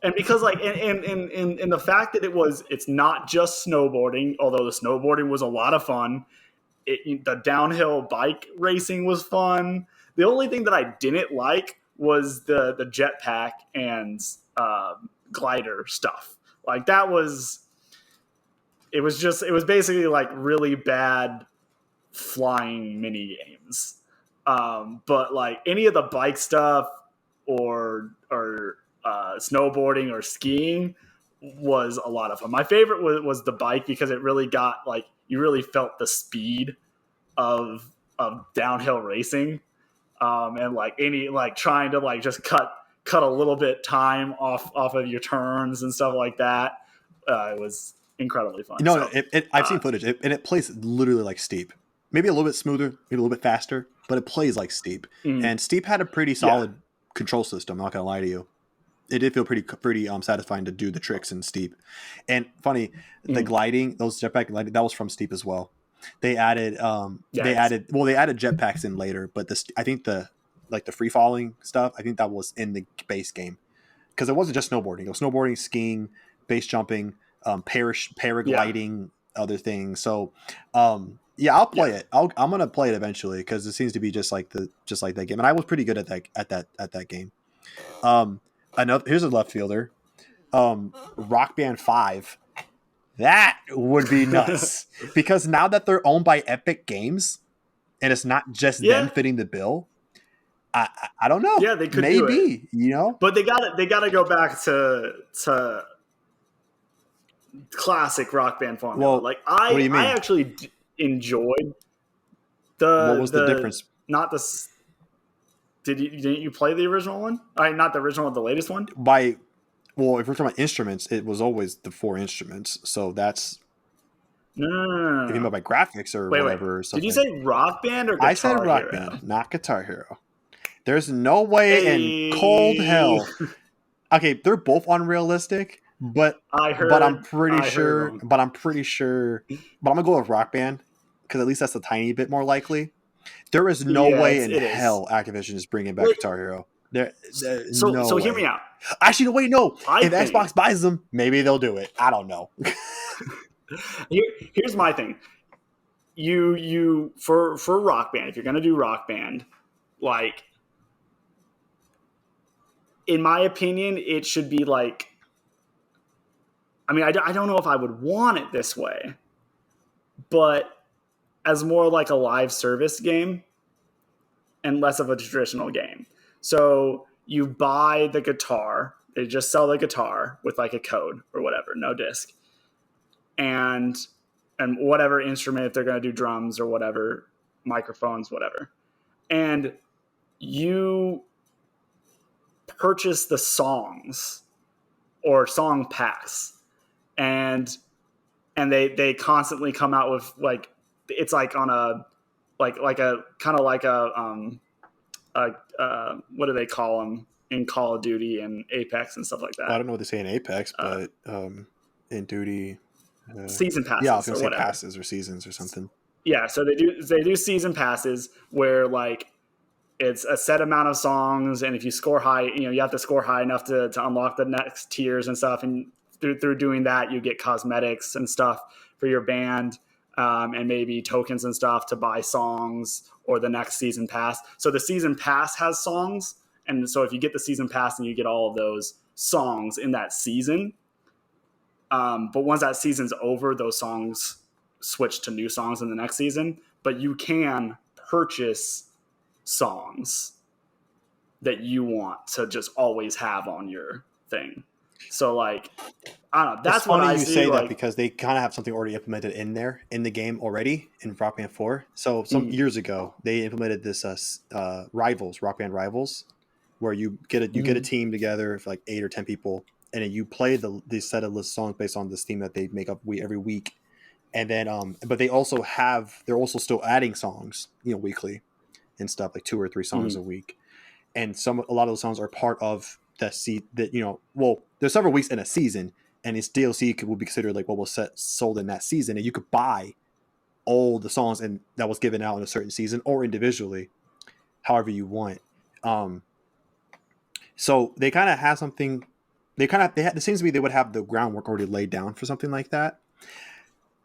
And because like and the fact that it's not just snowboarding, although the snowboarding was a lot of fun. The downhill bike racing was fun. The only thing that I didn't like was the jetpack and glider stuff. Like that was it was basically like really bad flying mini games. But like any of the bike stuff or snowboarding or skiing was a lot of fun. My favorite was the bike because it really got like you really felt the speed of downhill racing, and like any like trying to like just cut a little bit time off of your turns and stuff like that. It was incredibly fun. I've seen footage, and it plays literally like Steep. Maybe a little bit smoother, maybe a little bit faster, but it plays like Steep. And Steep had a pretty solid control system. I'm not gonna lie to you. It did feel pretty satisfying to do the tricks in Steep. And funny, the gliding, those jetpack gliding, that was from Steep as well. They added jetpacks in later, but I think the free falling stuff, I think that was in the base game, because it wasn't just snowboarding. It was snowboarding, skiing, base jumping, paragliding, other things. So I'll play it. I'm gonna play it eventually because it seems to be just like that game, and I was pretty good at that game. Here's a left fielder, Rock Band 5. That would be nuts because now that they're owned by Epic Games and it's not just them fitting the bill, I don't know. Yeah, they could maybe do it. But they gotta go back to classic Rock Band formula. Well, like what do you mean? I actually enjoyed what was the difference? Not the. Didn't you play the original one? Not the original, the latest one. Well, if we're talking about instruments, it was always the 4 instruments. So that's no. If you mean by graphics or whatever. Wait. Did you say Rock Band or Guitar Hero? I said Rock Band, not Guitar Hero. There's no way in cold hell. Okay, they're both unrealistic, but I'm pretty sure. But I'm gonna go with Rock Band because at least that's a tiny bit more likely. There is no way in hell Activision is bringing back Guitar Hero. So hear me out. Actually, wait, no. If Xbox buys them, maybe they'll do it. I don't know. Here's my thing. You for Rock Band, if you're gonna do Rock Band, like in my opinion, it should be like. I mean, I don't know if I would want it this way, but as more like a live service game and less of a traditional game. So you buy the guitar, they just sell the guitar with like a code or whatever, no disc. And whatever instrument, if they're going to do drums or whatever, microphones, whatever. And you purchase the songs or song packs. And they constantly come out with like, it's like on a like a kind of like a what do they call them in Call of Duty and Apex and stuff like that? Well, I don't know what they say in Apex, but in Duty, season passes. Yeah, I was gonna say passes or seasons or something. Yeah, so they do season passes where like it's a set amount of songs, and if you score high, you have to score high enough to unlock the next tiers and stuff, and through doing that, you get cosmetics and stuff for your band. And maybe tokens and stuff to buy songs or the next season pass. So the season pass has songs. And so if you get the season pass, then you get all of those songs in that season. But once that season's over, those songs switch to new songs in the next season. But you can purchase songs that you want to just always have on your thing. So like, I don't know. That's what I see. It's funny you say that because they kind of have something already implemented in there in the game already in Rock Band 4. So some years ago, they implemented this Rivals, Rock Band Rivals, where you get a team together for like 8 or 10 people, and then you play the set of list songs based on this theme that they make up every week. And then, but they're also still adding songs, weekly and stuff, like 2 or 3 songs a week. And a lot of those songs are part of there's several weeks in a season, and its DLC will be considered like what was sold in that season, and you could buy all the songs and that was given out in a certain season or individually, however you want. So they kind of have something. It seems to me they would have the groundwork already laid down for something like that.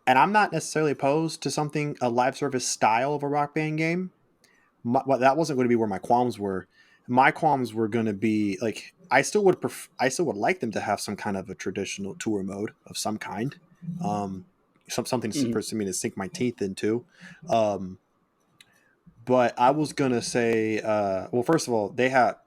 And I'm not necessarily opposed to a live service style of a Rock Band game. That wasn't going to be where my qualms were. My qualms were going to be like I still would like them to have some kind of a traditional tour mode of some kind, something for me to sink my teeth into. But I was gonna say, well, first of all, they have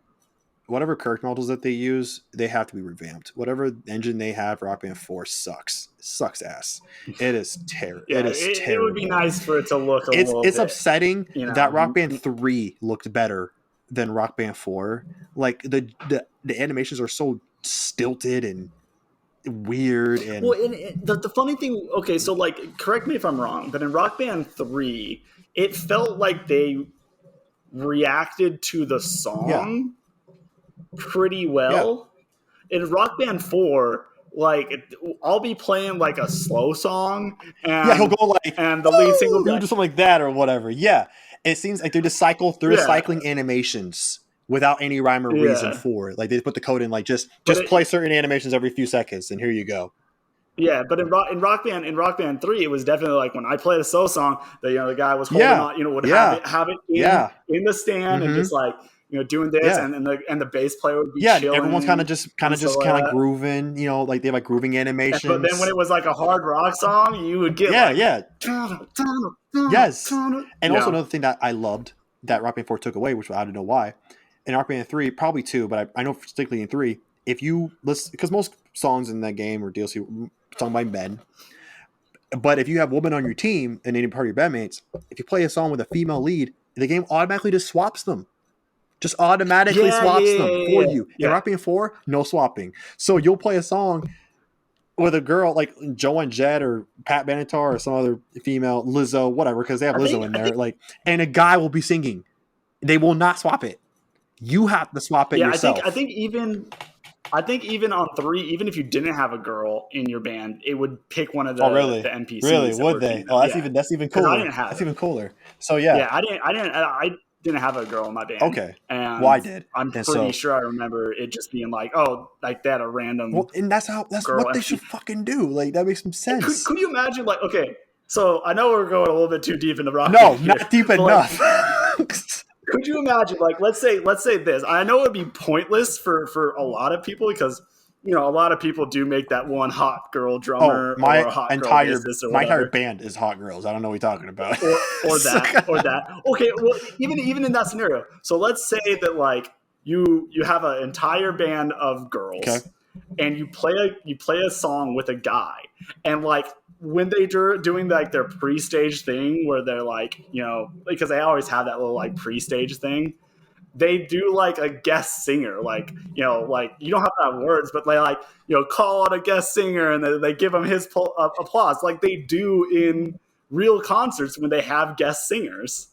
whatever character models that they use, they have to be revamped. Whatever engine they have for Rock Band 4 sucks. It sucks ass. It is terrible. Yeah, It is it would be terrible. nice for it to look a little It's bit, upsetting you that Rock know. Band 3 looked better than Rock Band 4. Like the animations are so stilted and weird and Well, and the funny thing, okay, so like, correct me if I'm wrong, but in Rock Band 3, it felt like they reacted to the yeah. song pretty Yeah. well. In Rock Band 4, like, I'll be playing like a slow song, Yeah, he'll and go like, the lead singer will "Woo!" be He'll like, do something like that or whatever. Yeah. It seems like they're yeah, recycling animations without any rhyme or reason yeah. for it. Like they put the code in like just But play certain animations every few seconds and here you go. yeah, but in Rock Band 3, it was definitely like when I played a slow song, the guy was holding Yeah. on, would Yeah. have it Yeah. in the stand and Mm-hmm. just like doing this, Yeah. and the bass player would be Yeah, and everyone's kind of chilling just and stuff like that. grooving, like they have like grooving But then when animations. it was like a hard rock song, you would get Yeah, like, yeah. Yes. And you also know, another thing that I loved that Rock Band 4 took away, which I don't know why. In Rock Band 3, probably 2, but I know particularly in 3, if you listen, because most songs in that game or DLC sung by men, but if you have women on your team and any part of your bandmates, if you play a song with a female lead, the game automatically just swaps them. Just automatically yeah, yeah, swaps yeah, them yeah, for yeah. you. In Yeah. Rock Band 4, no swapping. So you'll play a song with a girl like Joan Jett or Pat Benatar or some other female, Lizzo, whatever, because they have Lizzo in I there. think, Like, and a guy will be singing. They will not swap it. You have to swap it yeah, yourself. I think even on 3, even if you didn't have a girl in your band, it would pick one of Oh, the really? Really? NPCs that Would were they? female. Oh, Yeah, that's even because I cooler. didn't have That's it. even cooler. So yeah. Yeah, I didn't have a girl in my band, Okay. Well, and I did, I'm and pretty so sure I remember it just being like, oh, like that a random and that's girl what they NPC. should fucking do. Like that makes some sense. Could you imagine, like, okay, so I know we're going a little bit too deep into rock No, band here, not deep but like, enough. could you imagine, like, let's say this? I know it'd be pointless for a lot of people because a lot of people do make that one hot girl Oh, drummer or a hot girl bassist or my entire whatever, band is hot girls. I don't know what you're talking about. or that. Okay, well, even in that scenario, so let's say that like you have an entire band of Okay. girls, and you play a song with a guy, and like when they're doing like their pre-stage thing where they're like, because they always have that little like pre-stage thing, they do like a guest singer, like like you don't have to have words, but they like call out a guest singer and they give him his applause, like they do in real concerts when they have guest singers,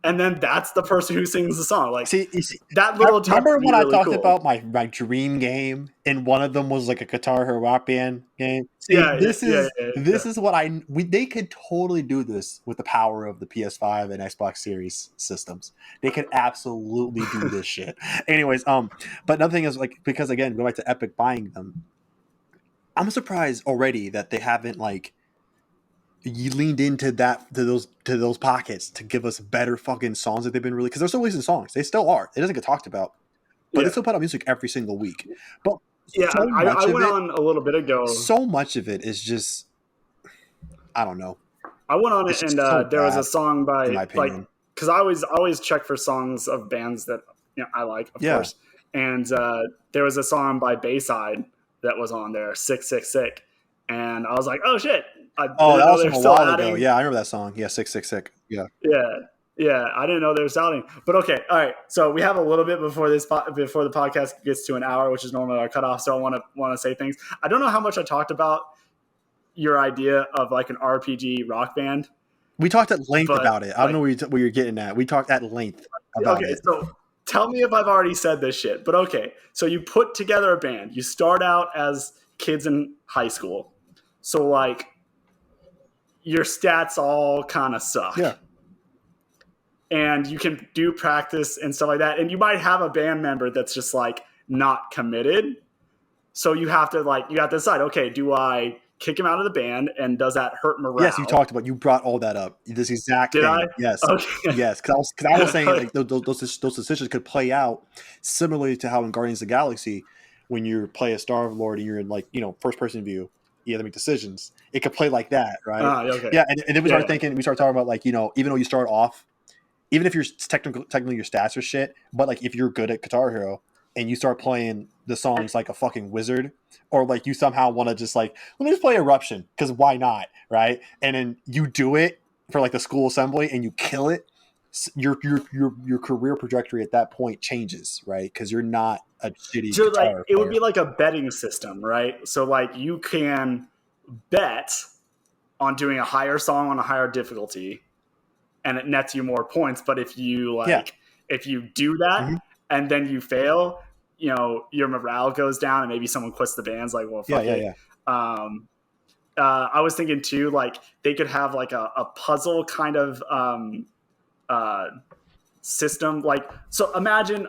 and then that's the person who sings the song. Like, See, that little touch remember would be when I really talked cool. about my dream game, and one of them was like a Guitar Hero Rock Band game? See, Yeah, yeah, yeah, yeah. this is what they could totally do this with the power of the PS5 and Xbox Series systems. They could absolutely do this shit. Anyways, but another thing is like because again, going back to Epic buying them, I'm surprised already that they haven't like you leaned into to those pockets to give us better fucking songs that they've been really because they're still releasing songs. They still are. It doesn't get talked about, but they Yeah. still put out music every single week. But Yeah, I went on a little bit ago. so much of it is just I don't know. I went on it, It's and just so there was a bad, song in by my like, opinion. because I always check for songs of bands that I like, of Yeah. course. And there was a song by Bayside that was on there, "Sick Sick Sick," and I was like, oh shit, I Oh, didn't that know was they from were a still while ago. adding. Yeah, I remember that song. Yeah, sick, sick, sick. Yeah. Yeah, yeah, I didn't know they were sounding. But okay, all right. So we have a little bit before before the podcast gets to an hour, which is normally our cutoff. So I want to say things. I don't know how much I talked about your idea of like an RPG rock band. We talked at length But about it. I don't know where you're getting at. We talked at length about okay, it. so tell me if I've already said this shit. But okay, so you put together a band. You start out as kids in high school. So like your stats all kind of suck. Yeah. And you can do practice and stuff like that. And you might have a band member that's just like not committed. So you have to decide, okay, do I kick him out of the band, and does that hurt morale? Yes, you brought all that up. This exact Did thing. I? Yes. Okay. Yes. Because I was saying like those decisions could play out similarly to how in Guardians of the Galaxy, when you play a Star Lord and you're in like, first person view, you have to make decisions. It could play like that, right? Okay. Yeah. And then we started talking about like, even though you start off, even if you're technically your stats are shit, but like if you're good at Guitar Hero and you start playing the songs like a fucking wizard, or like you somehow want to just like, let me just play Eruption because why not, right? And then you do it for like the school assembly and you kill it. Your career trajectory at that point changes, right? Because you're not a shitty So like guitar it player. would be like a betting system, right? So like you can bet on doing a higher song on a higher difficulty, and it nets you more points. But if you if you do that and then you fail, you know, your morale goes down and maybe someone quits the band. It's like, well, fuck it. I was thinking too, like they could have like a puzzle kind of system. Like, so imagine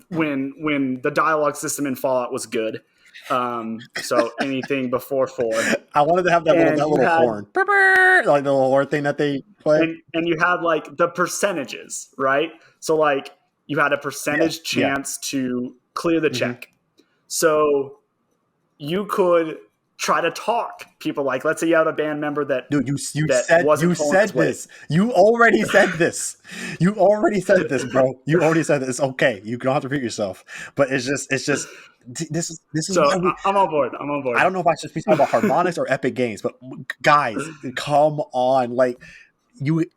when the dialogue system in Fallout was good. So anything before 4. I wanted to have that little horn, like the little horn thing that they play. And you had like the percentages, right? So like you had a percentage chance to clear the check. So you could try to talk people, like, let's say you have a band member that you said this. You already said this. You already said this, bro. You already said this. It's okay. You don't have to repeat yourself. But it's just this is so I'm on board. I don't know if I should be talking about harmonics or Epic Games, but guys, come on. Like it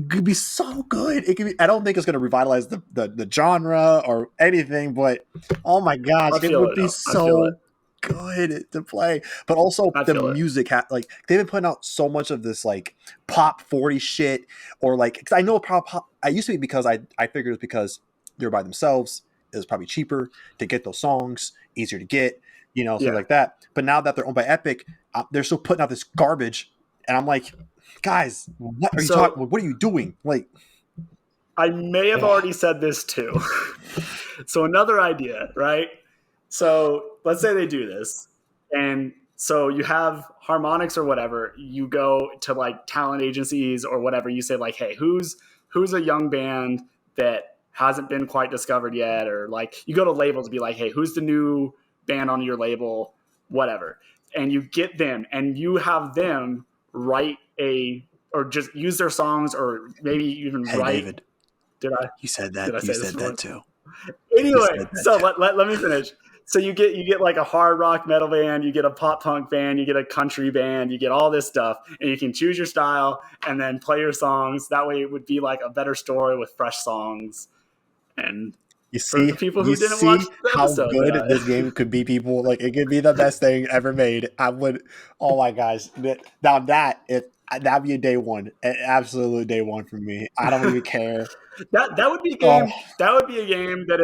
could be so good. It could be. I don't think it's going to revitalize the genre or anything, but oh my gosh, it would be so good to play. But also the music, like they've been putting out so much of this like pop 40 shit, or like, because I know pop. I used to be, because I figured it was because they're by themselves. It was probably cheaper to get those songs, easier to get, you know, things like that. But now that they're owned by Epic, they're still putting out this garbage, and I'm like, guys, what are you talking? What are you doing? Like, I may have already said this too. So another idea, right? So let's say they do this, and so you have harmonics or whatever. You go to like talent agencies or whatever. You say like, hey, who's a young band that hasn't been quite discovered yet? Or like you go to labels and be like, hey, who's the new band on your label, whatever. And you get them and you have them write or just use their songs, or maybe even write. David, did I? You said that. You said that too. Anyway, so let me finish. So you get like a hard rock metal band, you get a pop punk band, you get a country band, you get all this stuff, and you can choose your style and then play your songs. That way it would be like a better story with fresh songs. And you see, for the people who didn't watch the episode, how good this game could be, people. Like, it could be the best thing ever made. I would, oh my gosh. Now that'd be a day one, an absolute day one for me. I don't even care. That would be a game. That would be a game that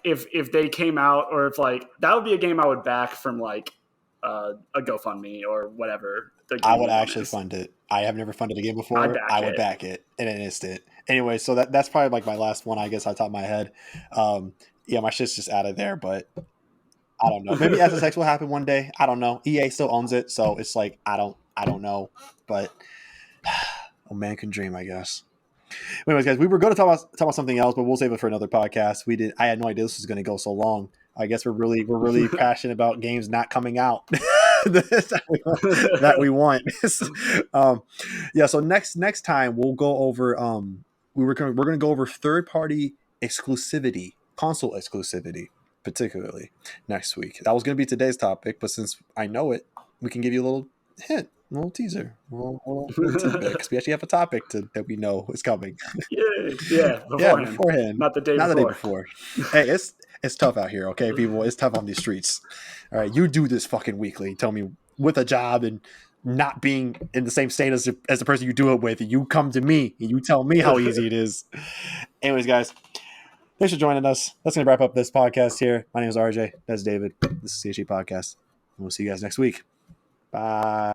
if they came out, or if like that would be a game I would back from like a GoFundMe or whatever. I would actually fund it. I have never funded a game before. I would back it in an instant. Anyway, so that's probably like my last one, I guess, on top of my head. Yeah, my shit's just out of there, but I don't know. Maybe SSX will happen one day. I don't know. EA still owns it, so it's like I don't know. But a man can dream, I guess. Anyways, guys, we were going to talk about something else, but we'll save it for another podcast. I had no idea this was going to go so long. I guess we're really passionate about games not coming out that we want. Yeah. So next time we'll go over. We're going to go over third-party exclusivity, console exclusivity, particularly next week. That was going to be today's topic, but since I know it, we can give you a little hint. A little teaser, a little tidbit, because we actually have a topic that we know is coming. Beforehand, not the day before. Hey, it's tough out here, okay, people. It's tough on these streets. All right, you do this fucking weekly. Tell me, with a job and not being in the same state as the person you do it with, you come to me and you tell me how easy it is. Anyways, guys, thanks for joining us. That's gonna wrap up this podcast here. My name is RJ. That's David. This is CHG Podcast. And we'll see you guys next week. Bye.